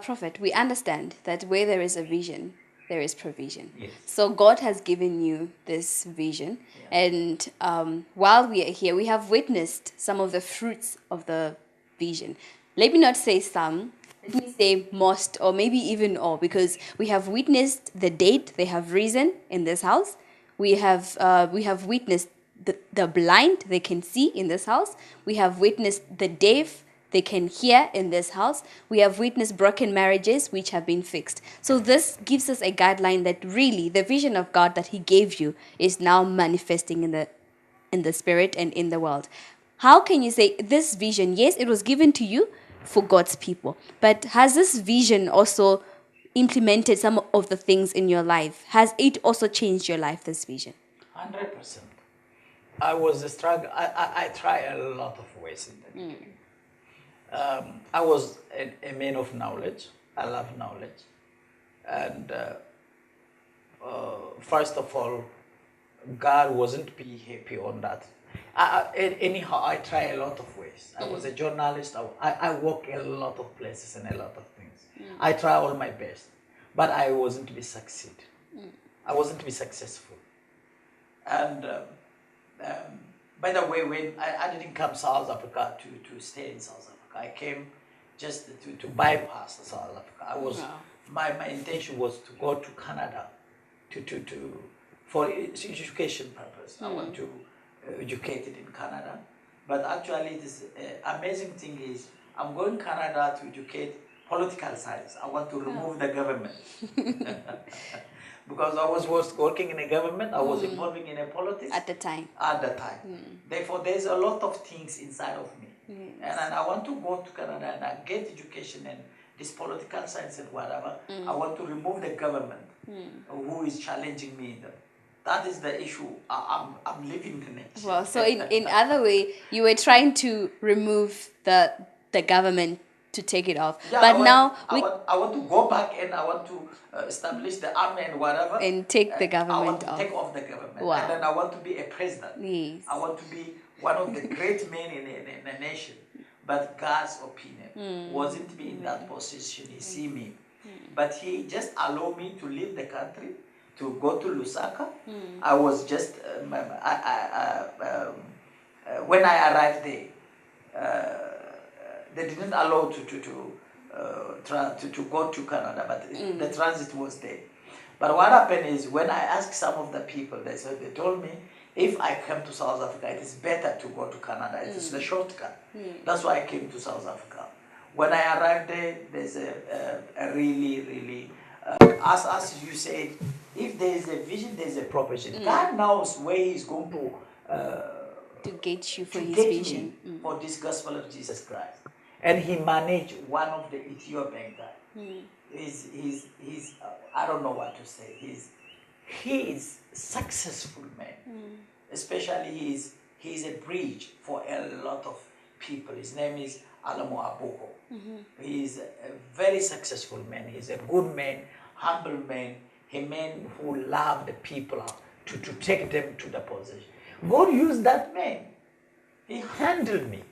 Prophet, we understand that where there is a vision, there is provision. Yes. So God has given you this vision, Yeah. and while we are here, we have witnessed some of the fruits of the vision. Let me not say some. Let me say most, or maybe even all, because we have witnessed the date they have risen in this house. We have witnessed the blind they can see in this house. We have witnessed the deaf they can hear in this house. We have witnessed broken marriages which have been fixed. So this gives us a guideline that really the vision of God that He gave you is now manifesting in the spirit and in the world. How can you say this vision, yes, it was given to you for God's people, but has this vision also implemented some of the things in your life? Has it also changed your life, this vision? 100%. I was a struggle. I try a lot of ways in the beginning. I was a man of knowledge. I love knowledge. And first of all, God wasn't be happy on that. Anyhow, I try a lot of ways. I was a journalist. I work a lot of places and a lot of things. I try all my best, but I wasn't to be succeed. I wasn't to be successful. And by the way, when I didn't come to South Africa to stay in South Africa, I came just to bypass South Africa. I was my intention was to go to Canada for education purpose. I want to educate it in Canada. But actually, this amazing thing is I'm going to Canada to educate political science. I want to remove the government. Because I was working in a government, I was involving in a politics. At the time. Therefore, there's a lot of things inside of me. Yes. And I want to go to Canada and I get education and this political science and whatever. I want to remove the government who is challenging me. That is the issue. I'm living the next. Well, so in other way, you were trying to remove the government to take it off. Yeah, but I want to go back and I want to establish the army and whatever. And take the government I want to off. take off the government. Wow. And then I want to be a president. Yes. I want to be one of the great men in a nation. But God's opinion wasn't to be in that position. He see me. But He just allowed me to leave the country, to go to Lusaka. I was just, when I arrived there, they didn't allow to go to Canada, but the transit was there. But what happened is when I asked some of the people, they told me, if I come to South Africa, it is better to go to Canada. It is the shortcut. That's why I came to South Africa. When I arrived there, there's a really, as you said, if there is a vision, there is a provision. God knows where He's going to get you for His vision. For this gospel of Jesus Christ. And He managed one of the Ethiopian guys. He's I don't know what to say. He is successful man. Especially he is a bridge for a lot of people. His name is Alamo Abuko. He is a very successful man. He's a good man, humble man, a man who loved the people to take them to the position. God used that man. He handled me.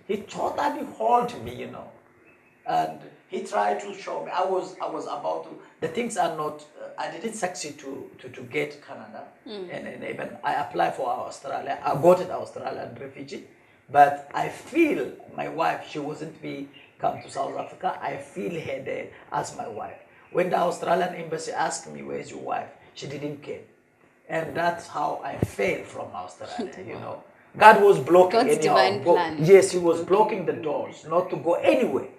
He totally held me, and He tried to show me. I was about to. The things are not. I didn't succeed to get Canada, and even I applied for Australia. I got it Australian refugee, but I feel my wife. She wasn't come to South Africa. I feel her there as my wife. When the Australian embassy asked me, "Where's your wife?" She didn't come, and that's how I failed from Australia. God was blocking God's divine plan. Yes, He was blocking the doors not to go anywhere.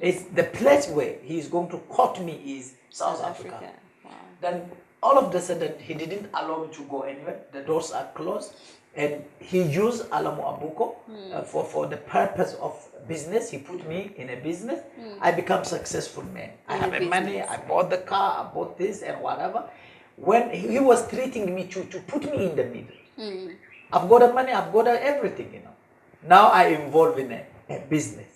It's the place where He's going to caught me is South Africa. Wow. Then all of a sudden He didn't allow me to go anywhere. The doors are closed, and He used Alamo Abuko for the purpose of business. He put me in a business. I become successful man. I have money. I bought the car. I bought this and whatever. When He was treating me to put me in the middle. I've got the money, I've got everything, Now I involve in a business.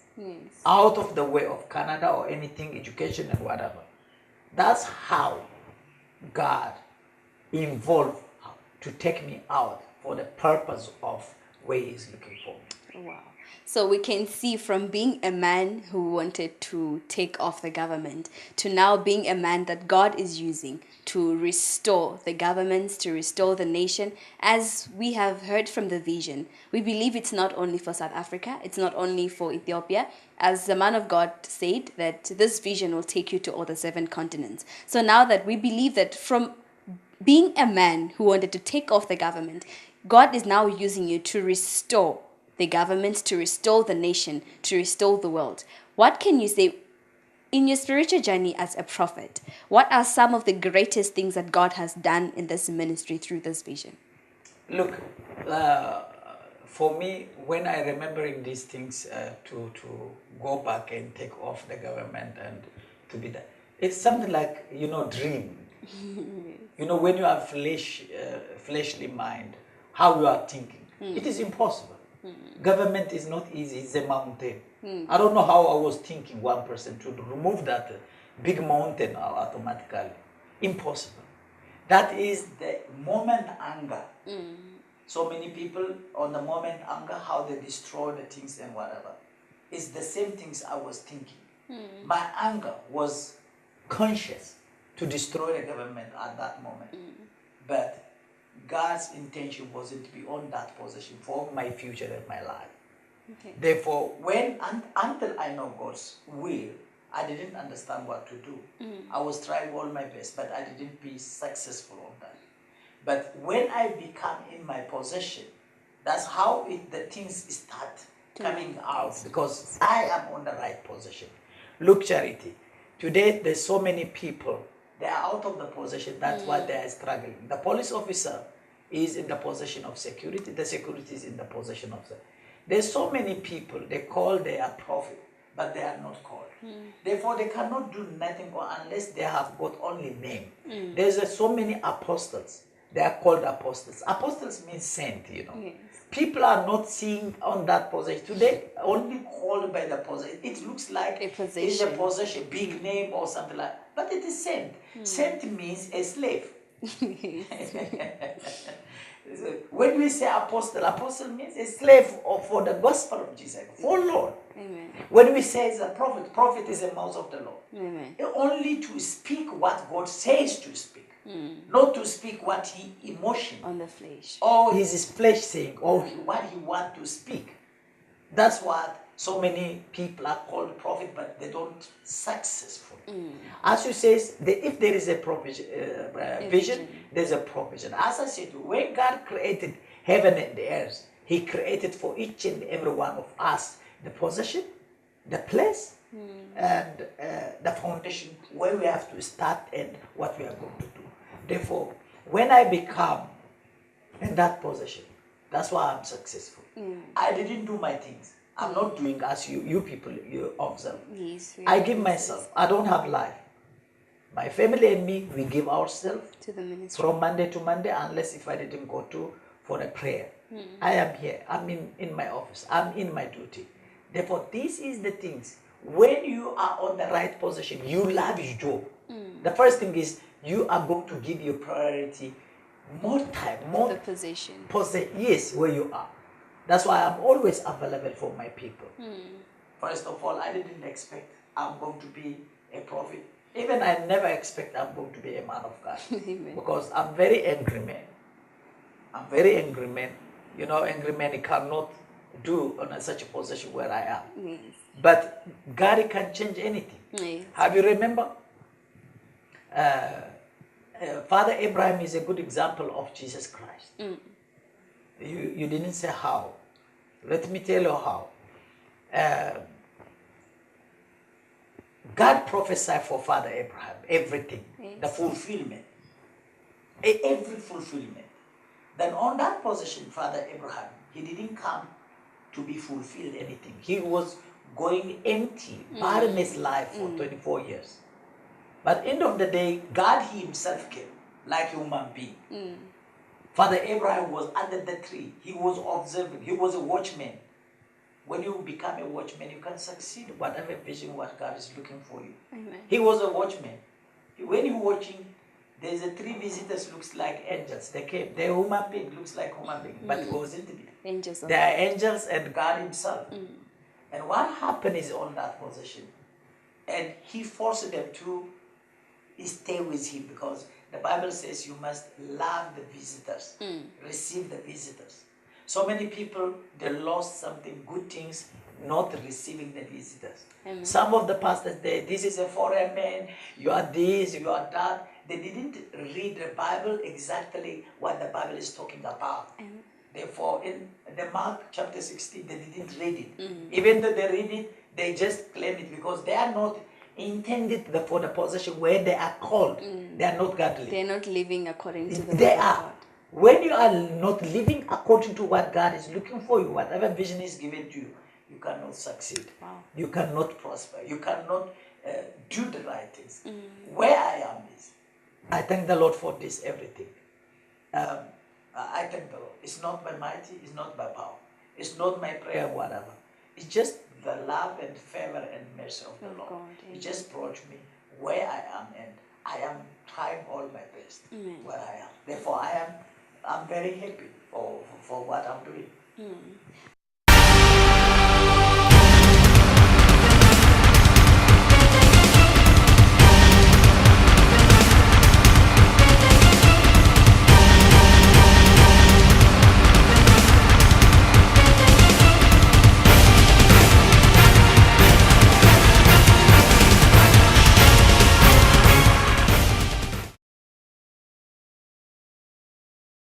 Out of the way of Canada or anything, education and whatever. That's how God involved to take me out for the purpose of where He's looking for me. Wow. So we can see from being a man who wanted to take off the government to now being a man that God is using to restore the governments, to restore the nation. As we have heard from the vision, we believe it's not only for South Africa, it's not only for Ethiopia. As the man of God said, that this vision will take you to all the 7 continents. So now that we believe that from being a man who wanted to take off the government, God is now using you to restore the government, to restore the nation, to restore the world. What can you say in your spiritual journey as a prophet? What are some of the greatest things that God has done in this ministry through this vision? Look, for me, when I remembering these things, to go back and take off the government and to be that, it's something like, dream. When you have fleshly mind, how you are thinking, it is impossible. Government is not easy, it's a mountain. I don't know how I was thinking, one person to remove that big mountain automatically. Impossible. That is the moment anger. So many people on the moment anger, how they destroy the things and whatever. It's the same things I was thinking. My anger was conscious to destroy the government at that moment. But God's intention wasn't to be on that position for my future and my life. Okay. Therefore, until I know God's will, I didn't understand what to do. I was trying all my best, but I didn't be successful on that. But when I become in my possession, that's how the things start coming out, because I am on the right position. Look, Charity, today there's so many people, they are out of the possession, that's why they are struggling. The police officer is in the possession of security, the security is in the possession of there's so many people, they call they are prophet, but they are not called. Therefore, they cannot do nothing unless they have got only name. There's so many apostles. They are called apostles. Apostles means sent, Yes. People are not seeing on that position. Today, only called by the position. It looks like it's a position, big name or something like that. But it is sent. Sent means a slave. When we say apostle, apostle means a slave for the gospel of Jesus, for Lord. Amen. When we say it's a prophet, prophet is the mouth of the Lord. Amen. Only to speak what God says to speak. Not to speak what he emotion on the flesh, or his flesh saying, or what he want to speak. That's what so many people are called prophet, but they don't successful. As you say, if there is a vision, there's a provision. As I said, when God created heaven and the earth, he created for each and every one of us the possession, the place, and the foundation where we have to start and what we are going to do. Therefore, when I become in that position, that's why I'm successful. I didn't do my things. I'm not doing as you people, you observe. Yes, I give myself. I don't have life. My family and me, we give ourselves to the ministry from Monday to Monday, unless if I didn't go for a prayer. I am here. I'm in my office. I'm in my duty. Therefore, this is the things. When you are on the right position, you love your job. The first thing is you are going to give your priority more time, more the position. Yes, where you are. That's why I'm always available for my people. First of all, I didn't expect I'm going to be a prophet. Even I never expect I'm going to be a man of God. Because I'm very angry man. I'm very angry man. Angry man, he cannot do on such a position where I am. Yes. But God can change anything. Yes. Have you remember? Father Abraham is a good example of Jesus Christ. You didn't say how. Let me tell you how. God prophesied for Father Abraham everything, yes. The fulfillment, every fulfillment. Then on that position, Father Abraham, he didn't come to be fulfilled anything. He was going empty, barrenness life for 24 years. But end of the day, God himself came like human being. Father Abraham was under the tree. He was observing. He was a watchman. When you become a watchman, you can succeed whatever vision, what God is looking for you. Amen. He was a watchman. When you're watching, there's a three visitors looks like angels. They came. They're human being, looks like human being, but it wasn't. Angels of There are God. angels and God Himself. And what happened is on that position, and He forced them to stay with Him because the Bible says you must love the visitors, receive the visitors. So many people, they lost something, good things, not receiving the visitors. Amen. Some of the pastors, this is a foreign man, you are this, you are that. They didn't read the Bible exactly what the Bible is talking about. Amen. Therefore, in the Mark chapter 16, they didn't read it. Even though they read it, they just claim it because they are not intended for the position where they are called. They are not godly. They're not living according to the They word of are. God. When you are not living according to what God is looking for you, whatever vision is given to you, you cannot succeed. Wow. You cannot prosper. You cannot do the right things. Where I am is, I thank the Lord for this everything. I thank the Lord. It's not by mighty, it's not by power. It's not my prayer, whatever. It's just the love and favor and mercy of the Of Lord. God, He just brought me where I am, and I am trying all my best where I am. Therefore, I'm very happy for what I'm doing.